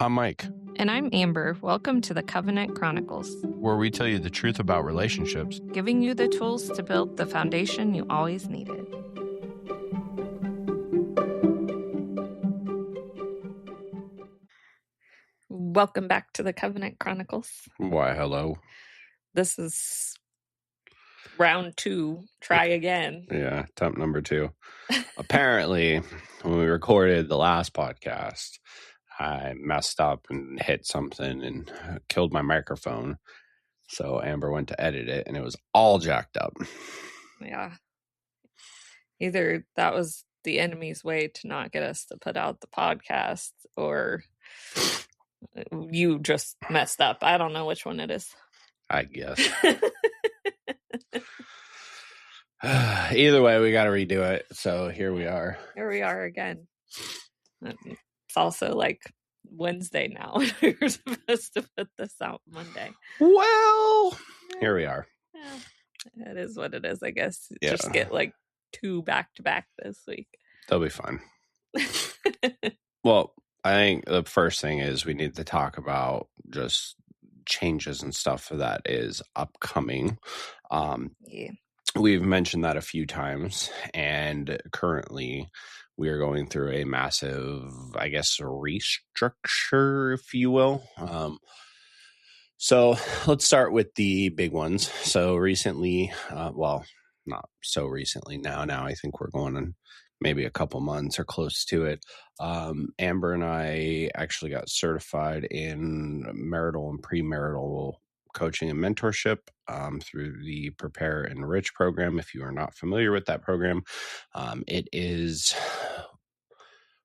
I'm Mike. And I'm Amber. Welcome to the Covenant Chronicles, where we tell you the truth about relationships, giving you the tools to build the foundation you always needed. Welcome back to the Covenant Chronicles. Why, hello. This is round 2. Try again. Yeah, attempt number 2. Apparently, when we recorded the last podcast, I messed up and hit something and killed my microphone. So Amber went to edit it, and it was all jacked up. Yeah. Either that was the enemy's way to not get us to put out the podcast, or you just messed up. I don't know which one it is. I guess. Either way, we got to redo it. So here we are. Here we are again. It's also like Wednesday now. We were supposed to put this out Monday. Well, here we are. Yeah, it is what it is, I guess. Yeah. Just get like 2 back-to-back this week. They'll be fine. Well, I think the first thing is we need to talk about just changes and stuff that is upcoming. Yeah. We've mentioned that a few times, and currently we are going through a massive, I guess, restructure, if you will. So let's start with the big ones. So recently, well, not so recently now I think we're going on maybe a couple months or close to it. Amber and I actually got certified in marital and premarital coaching and mentorship through the Prepare and Enrich program. If you are not familiar with that program, it is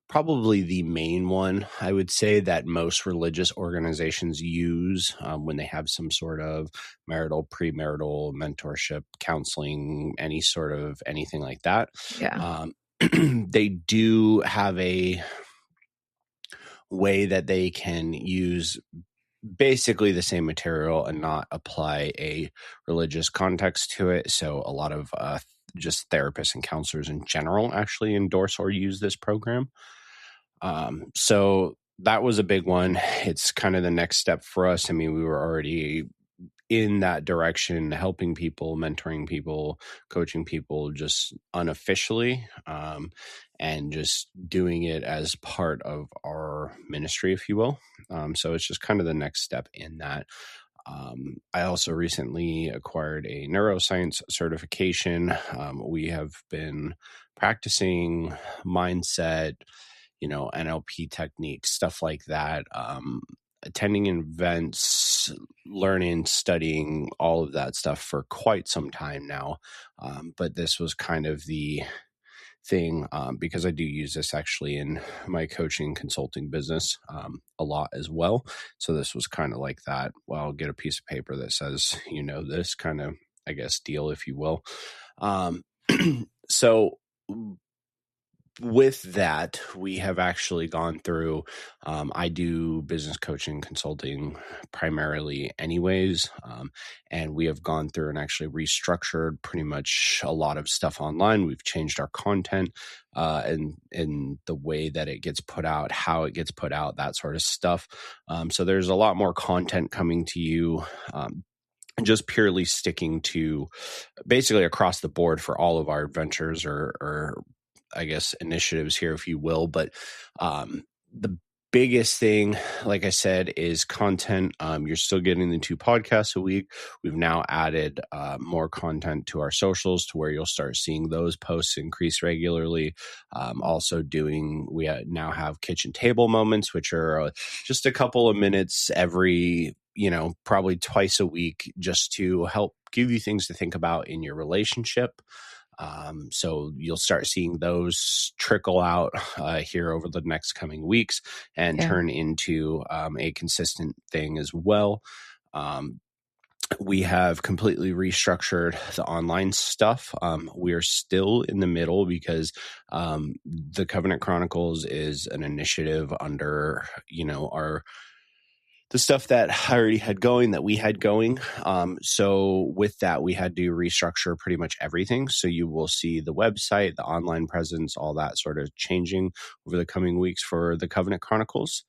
probably the main one, I would say, that most religious organizations use when they have some sort of marital, premarital mentorship, counseling, any sort of anything like that. Yeah. They do have a way that they can use basically the same material and not apply a religious context to it. So a lot of just therapists and counselors in general actually endorse or use this program. So that was a big one. It's kind of the next step for us. I mean, we were already in that direction, helping people, mentoring people, coaching people just unofficially, and just doing it as part of our ministry, if you will. So it's just kind of the next step in that. I also recently acquired a neuroscience certification. We have been practicing mindset, NLP techniques, stuff like that, attending events, learning, studying, all of that stuff for quite some time now. But this was kind of the thing, because I do use this actually in my coaching consulting business a lot as well. So this was kind of like that. Well, I'll get a piece of paper that says, this kind of, I guess, deal, if you will. So with that, we have actually gone through, I do business coaching consulting primarily anyways, and we have gone through and actually restructured pretty much a lot of stuff online. We've changed our content and the way that it gets put out, how it gets put out, that sort of stuff. So there's a lot more content coming to you, just purely sticking to basically across the board for all of our adventures or I guess initiatives here, if you will. But the biggest thing, like I said, is content. You're still getting the 2 podcasts a week. We've now added more content to our socials to where you'll start seeing those posts increase regularly. Also we now have kitchen table moments, which are just a couple of minutes every, probably twice a week, just to help give you things to think about in your relationship. So you'll start seeing those trickle out here over the next coming weeks and turn into a consistent thing as well. We have completely restructured the online stuff. We are still in the middle because the Covenant Chronicles is an initiative under, our the stuff that I already had going, that we had going. So with that, we had to restructure pretty much everything. So you will see the website, the online presence, all that sort of changing over the coming weeks for the Covenant Chronicles.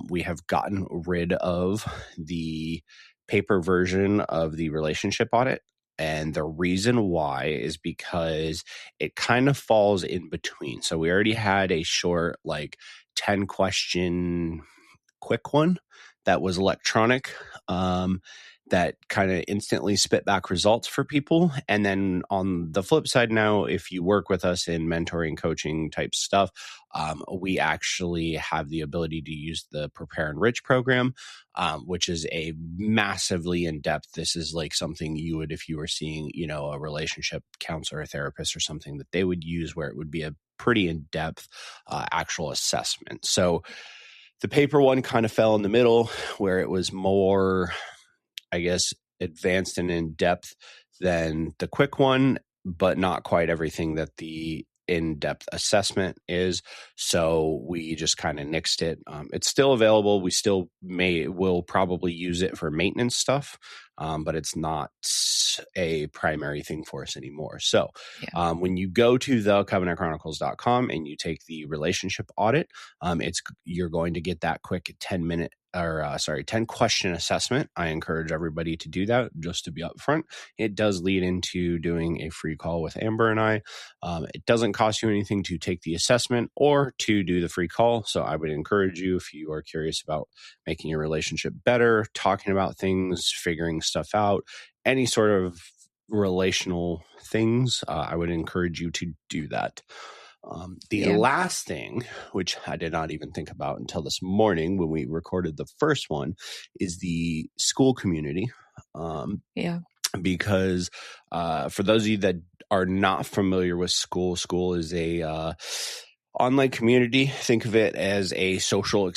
We have gotten rid of the paper version of the relationship audit. And the reason why is because it kind of falls in between. So we already had a short, 10 question quick one that was electronic, that kind of instantly spit back results for people. And then on the flip side now, if you work with us in mentoring, coaching type stuff, we actually have the ability to use the Prepare Enrich program, which is a massively in-depth. This is like something you would, if you were seeing, a relationship counselor or therapist or something, that they would use, where it would be a pretty in-depth actual assessment. So the paper one kind of fell in the middle, where it was more, I guess, advanced and in depth than the quick one, but not quite everything that the in-depth assessment is. So we just kind of nixed it. It's still available. We still will probably use it for maintenance stuff, but it's not a primary thing for us anymore. So when you go to thecovenantchronicles.com and you take the relationship audit, you're going to get that quick 10 question assessment. I encourage everybody to do that, just to be upfront. It does lead into doing a free call with Amber and I. It doesn't cost you anything to take the assessment or to do the free call. So I would encourage you, if you are curious about making your relationship better, talking about things, figuring stuff out, any sort of relational things, I would encourage you to do that. The last thing, which I did not even think about until this morning when we recorded the first one, is the school community. Because for those of you that are not familiar with school is a online community. Think of it as a social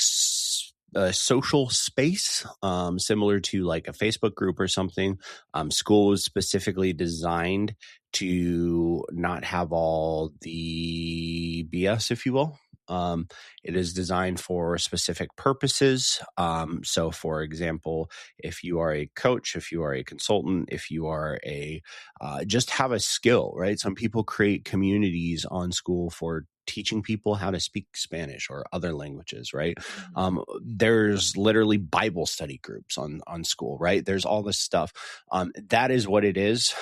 space, similar to like a Facebook group or something. School was specifically designed to not have all the BS, if you will. It is designed for specific purposes. So for example, if you are a coach, if you are a consultant, if you are just have a skill, right? Some people create communities on school for teaching people how to speak Spanish or other languages, right? There's literally Bible study groups on school, right? There's all this stuff. That is what it is.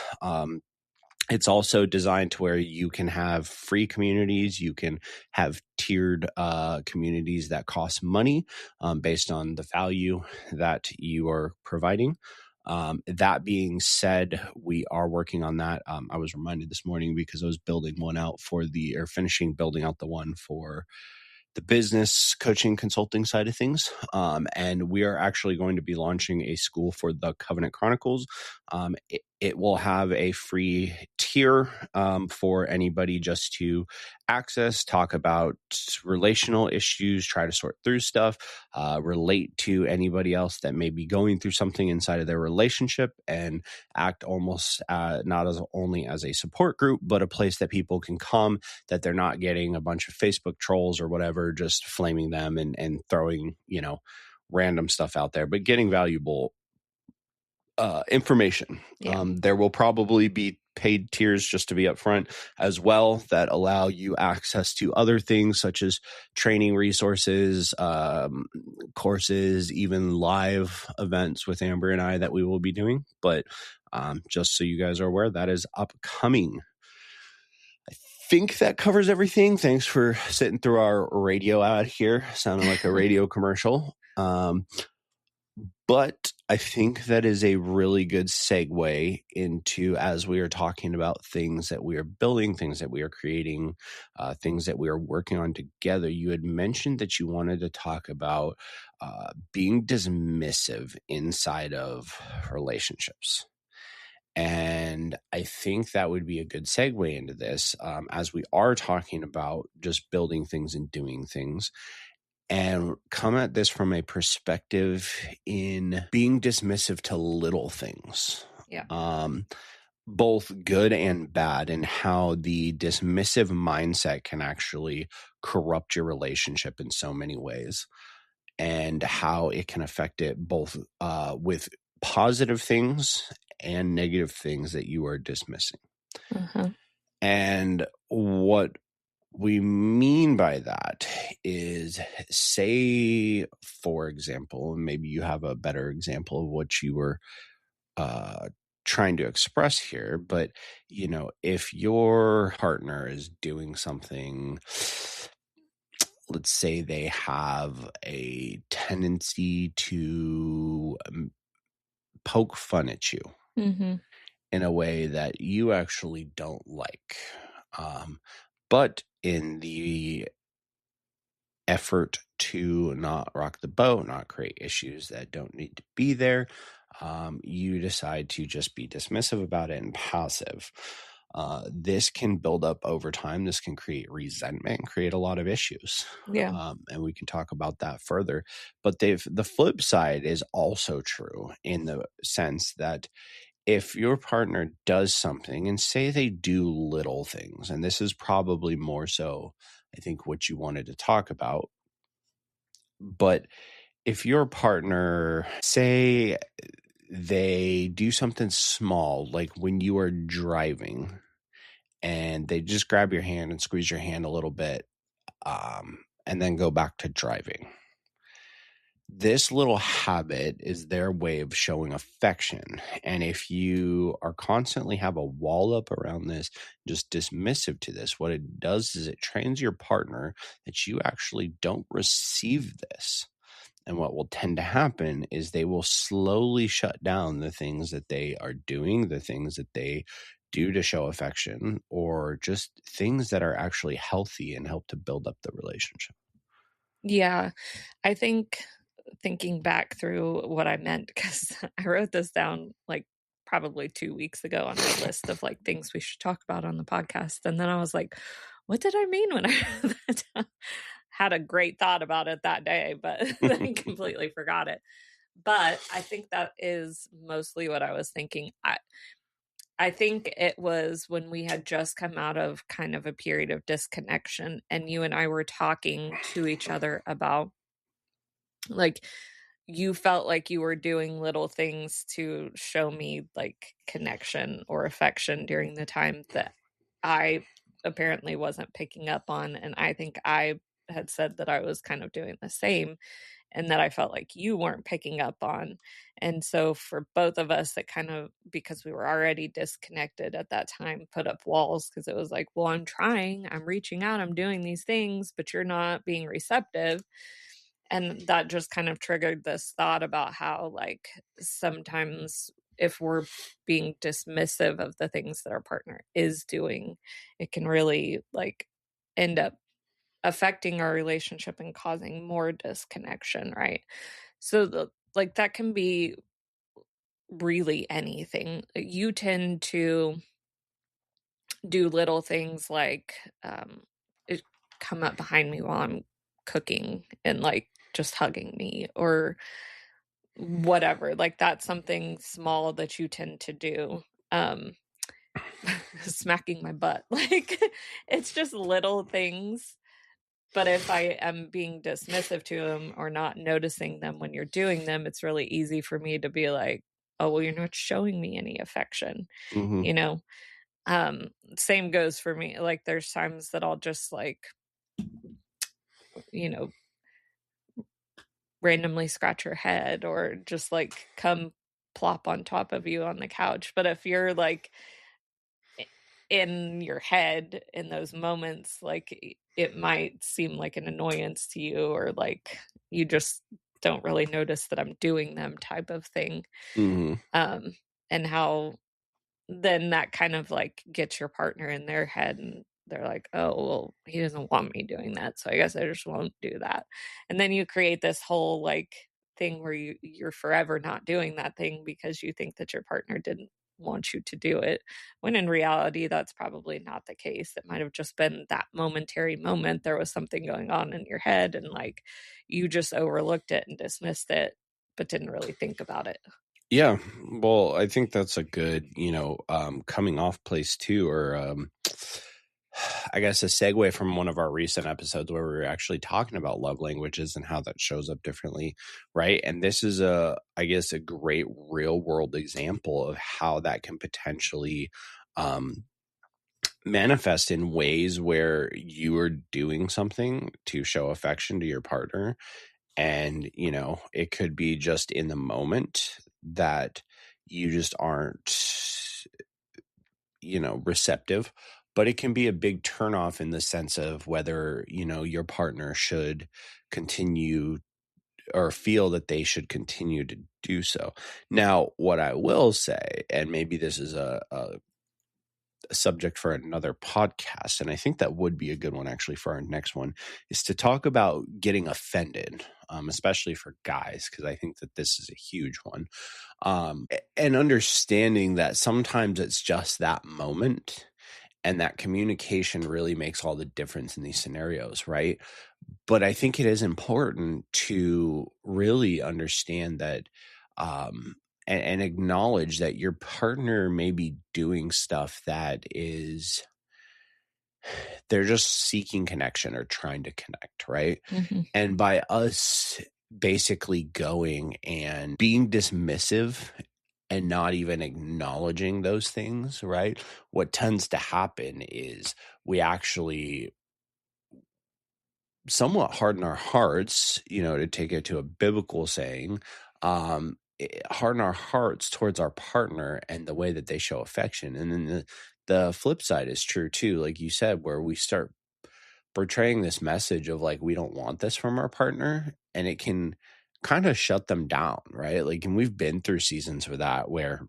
It's also designed to where you can have free communities. You can have tiered communities that cost money based on the value that you are providing. That being said, we are working on that. I was reminded this morning because I was finishing building out the one for the business coaching consulting side of things. And we are actually going to be launching a school for the Covenant Chronicles. It will have a free tier for anybody just to access, talk about relational issues, try to sort through stuff, relate to anybody else that may be going through something inside of their relationship, and act almost not as only as a support group, but a place that people can come, that they're not getting a bunch of Facebook trolls or whatever, just flaming them and throwing, random stuff out there, but getting valuable information. There will probably be paid tiers, just to be upfront, as well, that allow you access to other things such as training resources, courses, even live events with Amber and I that we will be doing. But just so you guys are aware, that is upcoming. I think that covers everything. Thanks for sitting through our radio ad here. Sounding like a radio commercial. But I think that is a really good segue into, as we are talking about things that we are building, things that we are creating, things that we are working on together. You had mentioned that you wanted to talk about being dismissive inside of relationships. And I think that would be a good segue into this, as we are talking about just building things and doing things, and come at this from a perspective in being dismissive to little things. Both good and bad, and how the dismissive mindset can actually corrupt your relationship in so many ways. and how it can affect it both with positive things and negative things that you are dismissing. Uh-huh. And what we mean by that is, say, for example, and maybe you have a better example of what you were trying to express here, but if your partner is doing something, let's say they have a tendency to poke fun at you Mm-hmm. in a way that you actually don't like. But in the effort to not rock the boat, not create issues that don't need to be there, you decide to just be dismissive about it and passive. This can build up over time. This can create resentment and create a lot of issues. Yeah. And we can talk about that further. But the flip side is also true in the sense that if your partner does something, and say they do little things, and this is probably more so, I think, what you wanted to talk about, but if your partner, say they do something small, like when you are driving and they just grab your hand and squeeze your hand a little bit, and then go back to driving. This little habit is their way of showing affection. And if you are constantly have a wall up around this, just dismissive to this, what it does is it trains your partner that you actually don't receive this. And what will tend to happen is they will slowly shut down the things that they are doing, the things that they do to show affection, or just things that are actually healthy and help to build up the relationship. Yeah. I think thinking back through what I meant, because I wrote this down like probably 2 weeks ago on my list of like things we should talk about on the podcast. And then I was like, what did I mean when I wrote that down? Had a great thought about it that day, but then completely forgot it. But I think that is mostly what I was thinking. I think it was when we had just come out of kind of a period of disconnection, and you and I were talking to each other about, like, you felt like you were doing little things to show me like connection or affection during the time that I apparently wasn't picking up on. And I think I had said that I was kind of doing the same, and that I felt like you weren't picking up on. And so for both of us, it kind of, because we were already disconnected at that time, put up walls, because it was like, well, I'm trying, I'm reaching out, I'm doing these things, but you're not being receptive. And that just kind of triggered this thought about how, like, sometimes if we're being dismissive of the things that our partner is doing, it can really like end up affecting our relationship and causing more disconnection, right? So like that can be really anything. You tend to do little things like come up behind me while I'm cooking and like just hugging me or whatever. Like that's something small that you tend to do. Smacking my butt. Like it's just little things. But if I am being dismissive to them or not noticing them when you're doing them, it's really easy for me to be like, oh, well, you're not showing me any affection, Mm-hmm. you know? Same goes for me. Like there's times that I'll just like, you know, randomly scratch your head or just like come plop on top of you on the couch. But if you're like in your head in those moments, like it might seem like an annoyance to you, or like you just don't really notice that I'm doing them type of thing. Mm-hmm. And how then that kind of like gets your partner in their head, and they're like, oh, well, he doesn't want me doing that, so I guess I just won't do that. And then you create this whole like thing where you're forever not doing that thing because you think that your partner didn't want you to do it, when in reality that's probably not the case. It might have just been that momentary moment. There was something going on in your head, and like you just overlooked it and dismissed it, but didn't really think about it. Yeah, well, I think that's a good, coming off place too, or I guess, a segue from one of our recent episodes where we were actually talking about love languages and how that shows up differently, right? And this is I guess, a great real world example of how that can potentially manifest in ways where you are doing something to show affection to your partner. And, it could be just in the moment that you just aren't, receptive, but it can be a big turnoff in the sense of whether, your partner should continue or feel that they should continue to do so. Now, what I will say, and maybe this is a subject for another podcast, and I think that would be a good one actually for our next one, is to talk about getting offended, especially for guys, because I think that this is a huge one. And understanding that sometimes it's just that moment, and that communication really makes all the difference in these scenarios, right? But I think it is important to really understand that and acknowledge that your partner may be doing stuff that is, they're just seeking connection or trying to connect, right? Mm-hmm. And by us basically going and being dismissive and not even acknowledging those things, right? What tends to happen is we actually somewhat harden our hearts, to take it to a biblical saying, harden our hearts towards our partner and the way that they show affection. And then the flip side is true too, like you said, where we start portraying this message of like, we don't want this from our partner, and it can kind of shut them down, right? Like, and we've been through seasons for that where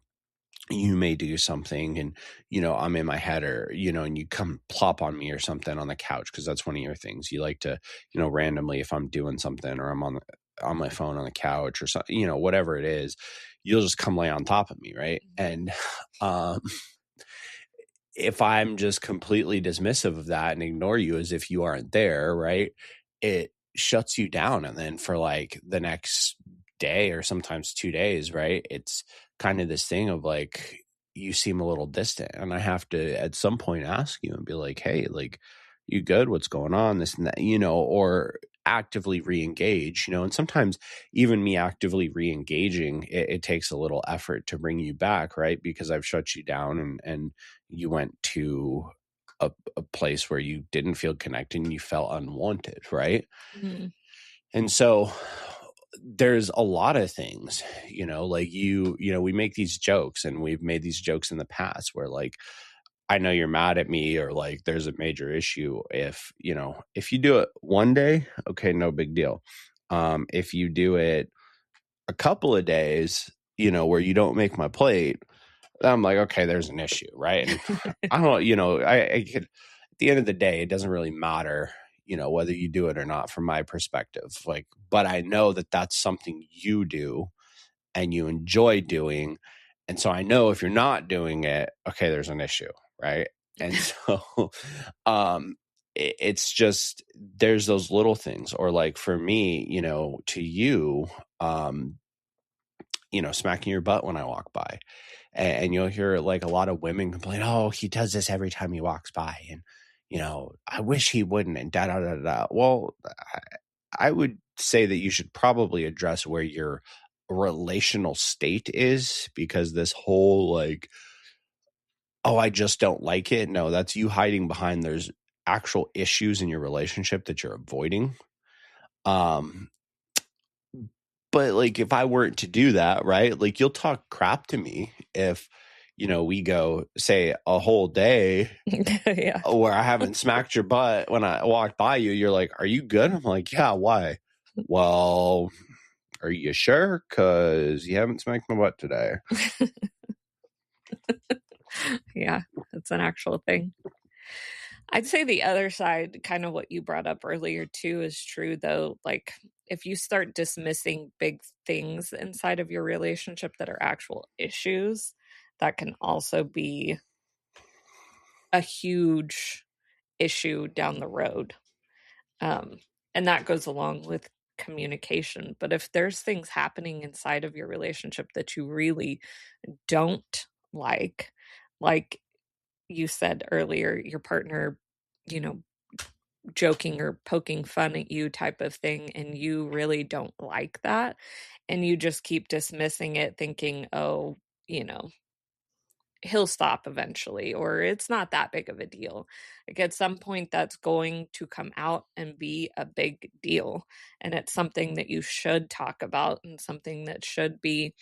you may do something and, I'm in my head, or, and you come plop on me or something on the couch, because that's one of your things. You like to, randomly, if I'm doing something or I'm on my phone on the couch or something, whatever it is, you'll just come lay on top of me, right? And if I'm just completely dismissive of that and ignore you as if you aren't there, right, it shuts you down. And then for like the next day or sometimes 2 days, right, it's kind of this thing of like, you seem a little distant. And I have to at some point ask you and be like, hey, like, you good? What's going on? This and that, or actively re-engage, and sometimes even me actively re-engaging, it takes a little effort to bring you back, right? Because I've shut you down and you went to a place where you didn't feel connected and you felt unwanted, right? Mm-hmm. And so there's a lot of things, like we make these jokes, and we've made these jokes in the past where like, I know you're mad at me, or like there's a major issue if you do it one day, okay, no big deal. If you do it a couple of days, where you don't make my plate, I'm like, okay, there's an issue, right? And I don't, I could, at the end of the day, it doesn't really matter, whether you do it or not from my perspective. Like, but I know that that's something you do and you enjoy doing. And so I know if you're not doing it, okay, there's an issue, right? And so it's just, there's those little things. Or like for me, to you, smacking your butt when I walk by. And you'll hear like a lot of women complain, oh, he does this every time he walks by. And, I wish he wouldn't, and da da da da. Well, I would say that you should probably address where your relational state is, because this whole like, oh, I just don't like it. No, that's you hiding behind there's actual issues in your relationship that you're avoiding. But like, if I weren't to do that, right, like, you'll talk crap to me if, we go, say, a whole day Yeah. where I haven't smacked your butt when I walked by you. You're like, are you good? I'm like, yeah, why? Well, are you sure? Because you haven't smacked my butt today. Yeah, it's an actual thing. I'd say the other side, kind of what you brought up earlier too, is true though. Like, if you start dismissing big things inside of your relationship that are actual issues, that can also be a huge issue down the road. And that goes along with communication. But if there's things happening inside of your relationship that you really don't like you said earlier, your partner you know, joking or poking fun at you type of thing, and you really don't like that, and you just keep dismissing it thinking, oh, he'll stop eventually, or it's not that big of a deal. Like at some point that's going to come out and be a big deal, and it's something that you should talk about and something that should be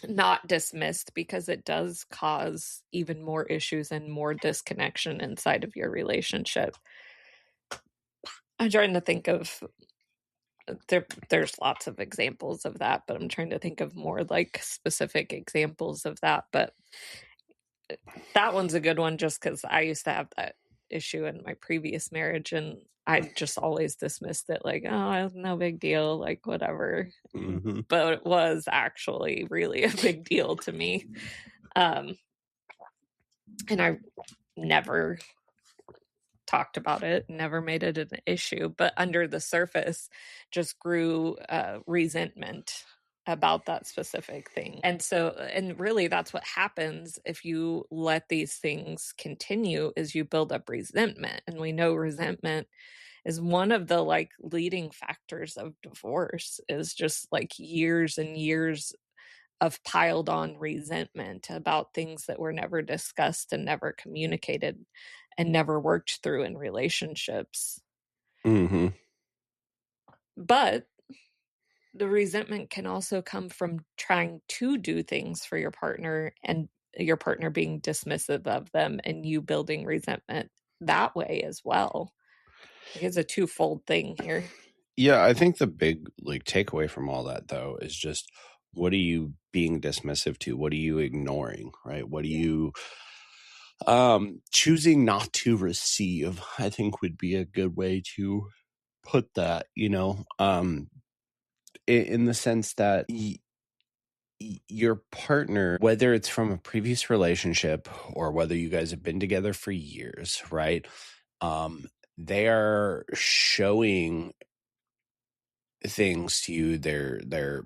not dismissed, because it does cause even more issues and more disconnection inside of your relationship. I'm trying to think of there's lots of examples of that, but I'm trying to think of more like specific examples of that. But that one's a good one just because I used to have that issue in my previous marriage, and I just always dismissed it like, oh, no big deal, like whatever. Mm-hmm. But it was actually really a big deal to me. And I never talked about it, never made it an issue, but under the surface just grew resentment about that specific thing. And really that's what happens if you let these things continue, is you build up resentment. And we know resentment is one of the like leading factors of divorce, is just like years and years of piled on resentment about things that were never discussed and never communicated and never worked through in relationships. Mm-hmm. But the resentment can also come from trying to do things for your partner and your partner being dismissive of them, and you building resentment that way as well. It's a twofold thing here. Yeah, I think the big like takeaway from all that though is just, what are you being dismissive to? What are you ignoring, right? What are you choosing not to receive, I think would be a good way to put that, in the sense that your partner, whether it's from a previous relationship or whether you guys have been together for years, right? They are showing things to you. They're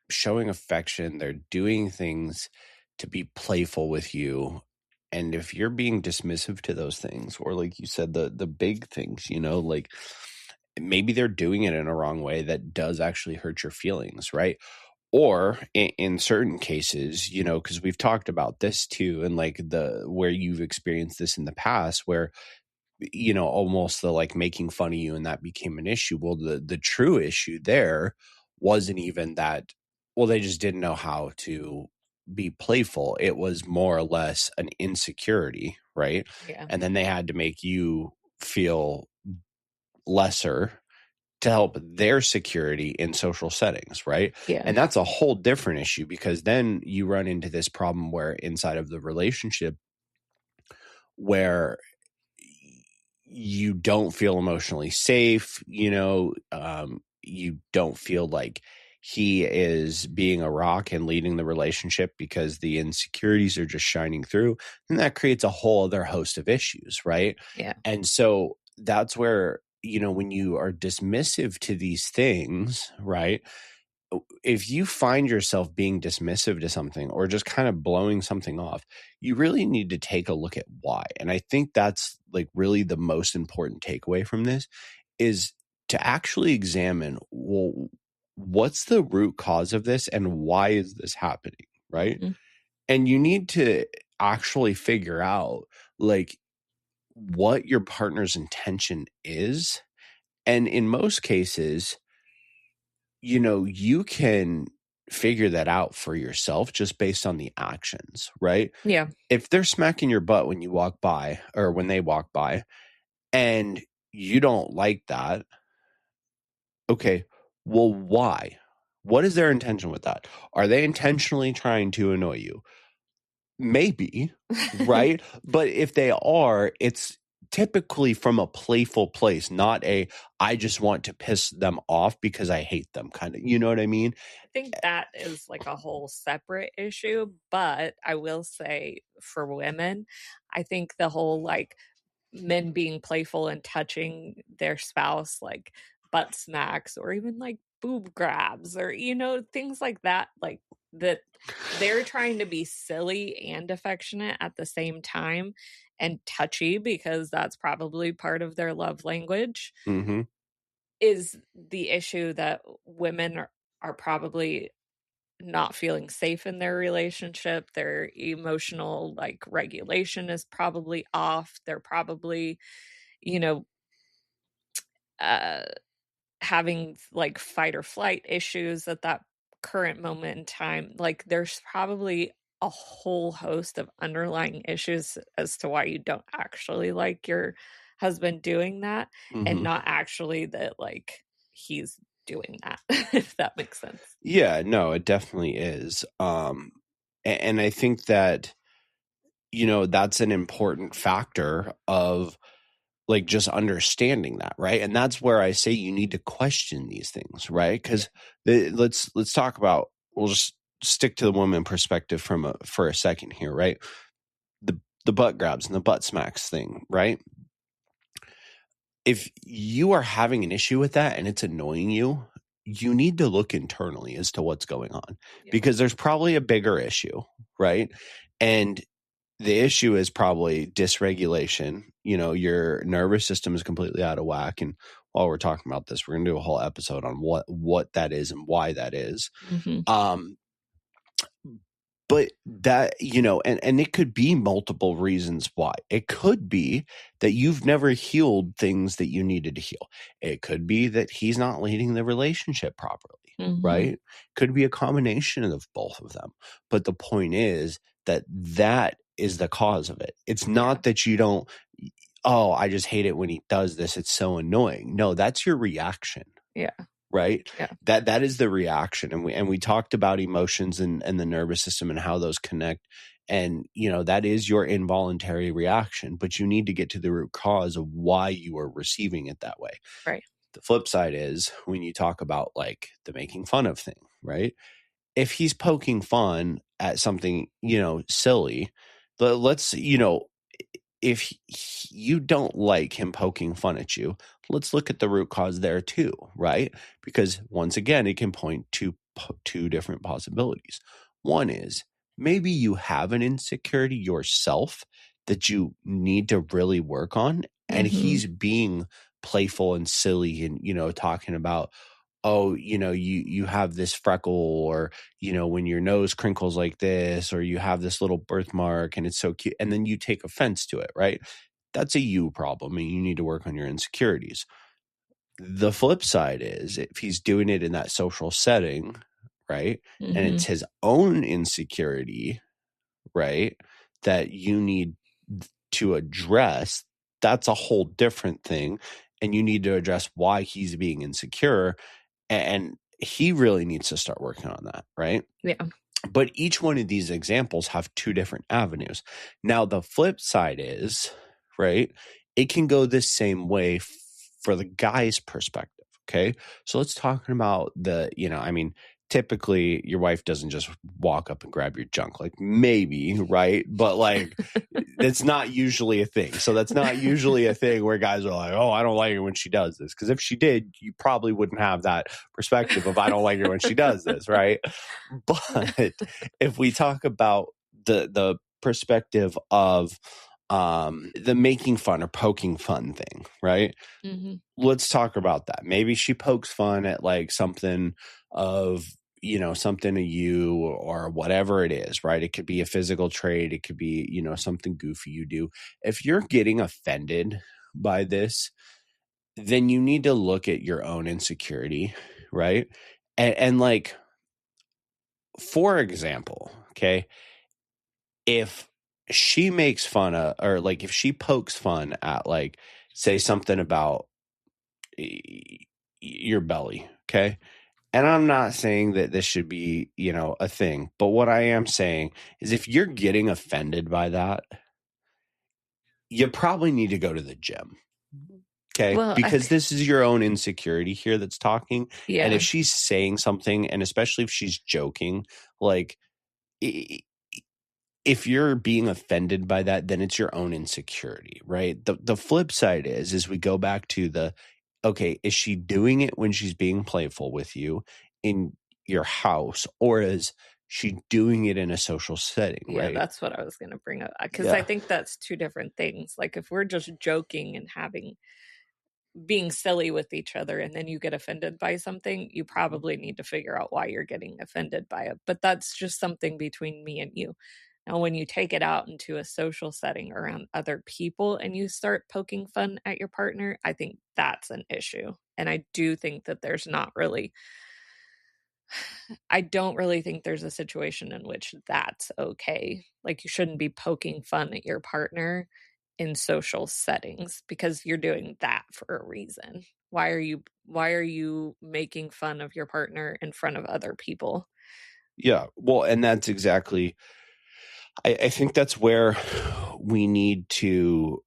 showing affection. They're doing things to be playful with you. And if you're being dismissive to those things, or like you said, the big things, like maybe they're doing it in a wrong way that does actually hurt your feelings, right? Or in certain cases, because we've talked about this too, and like where you've experienced this in the past, where almost the like making fun of you and that became an issue. Well, the true issue there wasn't even that, well, they just didn't know how to be playful. It was more or less an insecurity, right? Yeah. And then they had to make you feel lesser to help their security in social settings, right? Yeah. And that's a whole different issue, because then you run into this problem where inside of the relationship where you don't feel emotionally safe, you don't feel like he is being a rock and leading the relationship because the insecurities are just shining through. And that creates a whole other host of issues, right? Yeah. And so that's where, when you are dismissive to these things, right? If you find yourself being dismissive to something or just kind of blowing something off, you really need to take a look at why. And I think that's like really the most important takeaway from this, is to actually examine, well, what's the root cause of this and why is this happening, right? Mm-hmm. And you need to actually figure out like what your partner's intention is. And in most cases, you can figure that out for yourself just based on the actions, right? Yeah. If they're smacking your butt when you walk by or when they walk by and you don't like that, okay, well, why? What is their intention with that? Are they intentionally trying to annoy you? Maybe, right? But if they are, it's typically from a playful place, not I just want to piss them off because I hate them kind of, you know what I mean? I think that is like a whole separate issue, but I will say for women, I think the whole like men being playful and touching their spouse, like butt smacks or even like boob grabs or, things like that, like that they're trying to be silly and affectionate at the same time and touchy, because that's probably part of their love language, Mm-hmm. is the issue that women are probably not feeling safe in their relationship. Their emotional like regulation is probably off. They're probably, you know, uh having like fight or flight issues at that current moment in time. Like there's probably a whole host of underlying issues as to why you don't actually like your husband doing that, and Mm-hmm. not actually that like he's doing that, if that makes sense. Yeah, no, it definitely is. And I think that, that's an important factor of like just understanding that, right? And that's where I say you need to question these things, right? Because let's talk about, we'll just stick to the woman perspective for a second here, right? The butt grabs and the butt smacks thing, right? If you are having an issue with that and it's annoying you, you need to look internally as to what's going on, because there's probably a bigger issue, right? And the issue is probably dysregulation. Your nervous system is completely out of whack. And while we're talking about this, we're going to do a whole episode on what that is and why that is. Mm-hmm. But that, and it could be multiple reasons why. It could be that you've never healed things that you needed to heal. It could be that he's not leading the relationship properly, Mm-hmm. right? Could be a combination of both of them. But the point is that is the cause of it. It's not that you don't, oh, I just hate it when he does this, it's so annoying. No, that's your reaction. Yeah. Right. Yeah. That is the reaction. And we talked about emotions and the nervous system and how those connect. And, that is your involuntary reaction, but you need to get to the root cause of why you are receiving it that way. Right. The flip side is when you talk about like the making fun of thing, right? If he's poking fun at something, silly, let's, if you don't like him poking fun at you, let's look at the root cause there too, right? Because once again, it can point to two different possibilities. One is maybe you have an insecurity yourself that you need to really work on, and he's being playful and silly and, talking about, oh, you have this freckle, or, when your nose crinkles like this, or you have this little birthmark and it's so cute. And then you take offense to it, right? That's a you problem and you need to work on your insecurities. The flip side is if he's doing it in that social setting, right? And it's his own insecurity, right? That you need to address, that's a whole different thing. And you need to address why he's being insecure. And he really needs to start working on that, right? Yeah. But each one of these examples have two different avenues. Now, the flip side is, right, it can go the same way for the guy's perspective, okay? So let's talk about typically your wife doesn't just walk up and grab your junk, like maybe, right? But like, it's not usually a thing. So that's not usually a thing where guys are like, oh, I don't like it when she does this. Because if she did, you probably wouldn't have that perspective of I don't like her when she does this, right? But if we talk about the perspective of the making fun or poking fun thing, right? Let's talk about that. Maybe she pokes fun at like something of, something of you or whatever it is, right? It could be a physical trait. It could be, something goofy you do. If you're getting offended by this, then you need to look at your own insecurity, right? And like, for example, okay, if she makes fun of, or like if she pokes fun at like, say something about your belly, okay? And I'm not saying that this should be, a thing, but what I am saying is if you're getting offended by that, you probably need to go to the gym. Okay. Well, because this is your own insecurity here that's talking. Yeah. And if she's saying something, and especially if she's joking, like if you're being offended by that, then it's your own insecurity, right? The flip side is we go back to okay, is she doing it when she's being playful with you in your house, or is she's doing it in a social setting, Yeah, right? that's what I was going to bring up, because Yeah. I think that's two different things. Like, if we're just joking and being silly with each other, and then you get offended by something, you probably need to figure out why you're getting offended by it. But that's just something between me and you. Now, when you take it out into a social setting around other people and you start poking fun at your partner, I think that's an issue. And I do think that I don't really think there's a situation in which that's okay. Like, you shouldn't be poking fun at your partner in social settings, because you're doing that for a reason. Why are you making fun of your partner in front of other people? Yeah. Well, and that's exactly, I think that's where we need to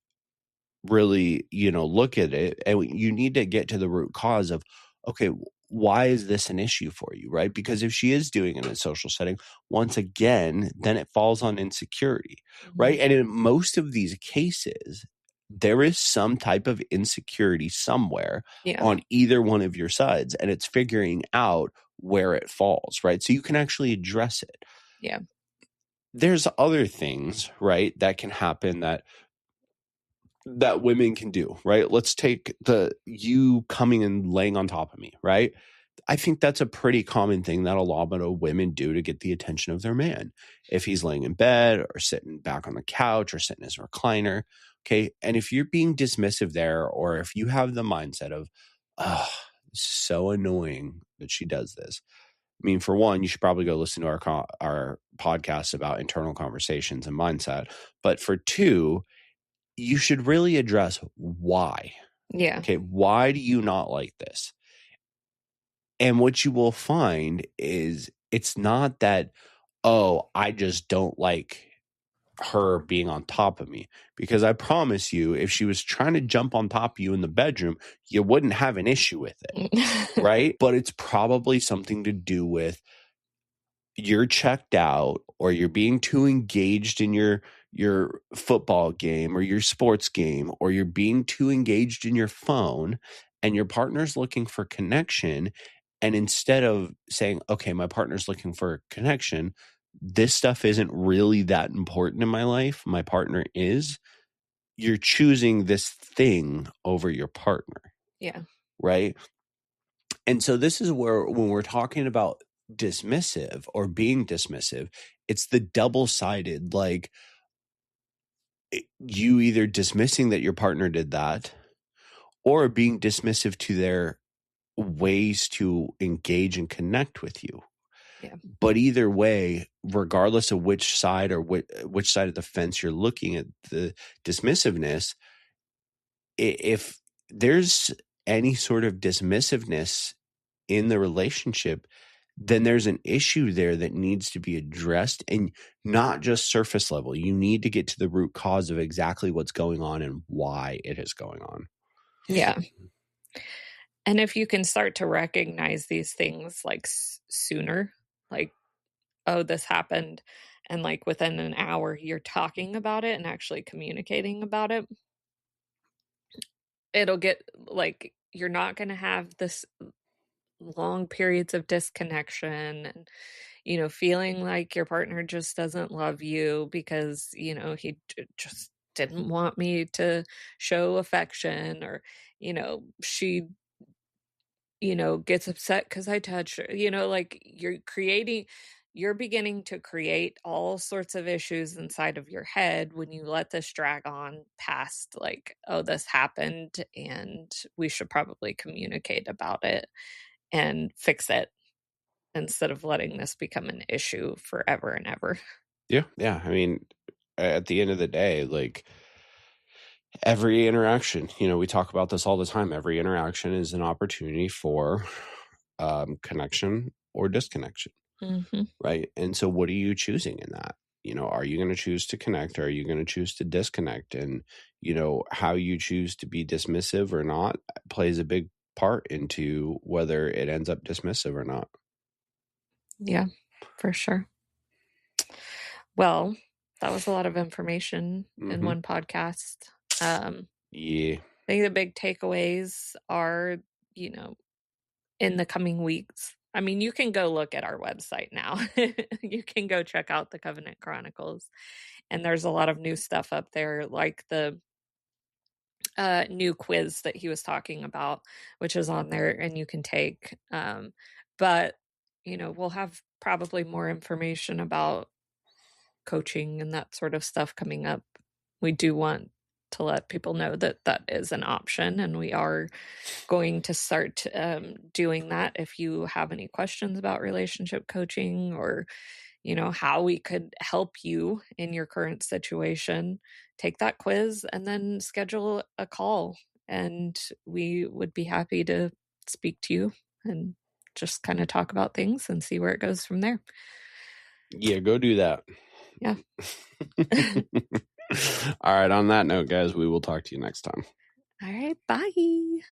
really, look at it, and you need to get to the root cause of, okay, why is this an issue for you, right? Because if she is doing it in a social setting, once again, then it falls on insecurity, right? And in most of these cases, there is some type of insecurity somewhere Yeah. on either one of your sides, and it's figuring out where it falls, right? So you can actually address it. Yeah. There's other things, right, that can happen that women can do, right? Let's take you coming and laying on top of me, right? I think that's a pretty common thing that a lot of women do to get the attention of their man. If he's laying in bed or sitting back on the couch or sitting in his recliner, okay? And if you're being dismissive there, or if you have the mindset of, oh, it's so annoying that she does this. I mean, for one, you should probably go listen to our podcast about internal conversations and mindset. But for two, you should really address why. Yeah. Okay, why do you not like this? And what you will find is it's not that, oh, I just don't like her being on top of me. Because I promise you, if she was trying to jump on top of you in the bedroom, you wouldn't have an issue with it, right? But it's probably something to do with you're checked out, or you're being too engaged in your football game or your sports game, or you're being too engaged in your phone, and your partner's looking for connection. And instead of saying, okay, my partner's looking for connection, this stuff isn't really that important in my life, my partner is, you're choosing this thing over your partner. Yeah. Right. And so this is where, when we're talking about dismissive or being dismissive, it's the double-sided, like, you either dismissing that your partner did that, or being dismissive to their ways to engage and connect with you. Yeah. But either way, regardless of which side or which side of the fence you're looking at, the dismissiveness, if there's any sort of dismissiveness in the relationship, then there's an issue there that needs to be addressed, and not just surface level. You need to get to the root cause of exactly what's going on and why it is going on. Yeah. And if you can start to recognize these things like sooner, like, oh, this happened, and like within an hour you're talking about it and actually communicating about it, it'll get, like, you're not going to have this long periods of disconnection, and feeling like your partner just doesn't love you because he just didn't want me to show affection, or she gets upset because I touch her. Like, you're beginning to create all sorts of issues inside of your head when you let this drag on past, like, oh, this happened and we should probably communicate about it and fix it, instead of letting this become an issue forever and ever. Yeah. Yeah. I mean, at the end of the day, like, every interaction, we talk about this all the time. Every interaction is an opportunity for connection or disconnection. Mm-hmm. Right. And so what are you choosing in that? Are you going to choose to connect, or are you going to choose to disconnect? And, how you choose to be dismissive or not plays a big part into whether it ends up dismissive or not. Yeah, for sure. Well, that was a lot of information in one podcast. Yeah. I think the big takeaways are, in the coming weeks, I mean, you can go look at our website now. You can go check out the Covenant Chronicles, and there's a lot of new stuff up there, like the new quiz that he was talking about, which is on there and you can take. But, we'll have probably more information about coaching and that sort of stuff coming up. We do want to let people know that that is an option, and we are going to start doing that. If you have any questions about relationship coaching, or how we could help you in your current situation, take that quiz and then schedule a call, and we would be happy to speak to you and just kind of talk about things and see where it goes from there. Yeah, go do that. Yeah. All right. On that note, guys, we will talk to you next time. All right. Bye.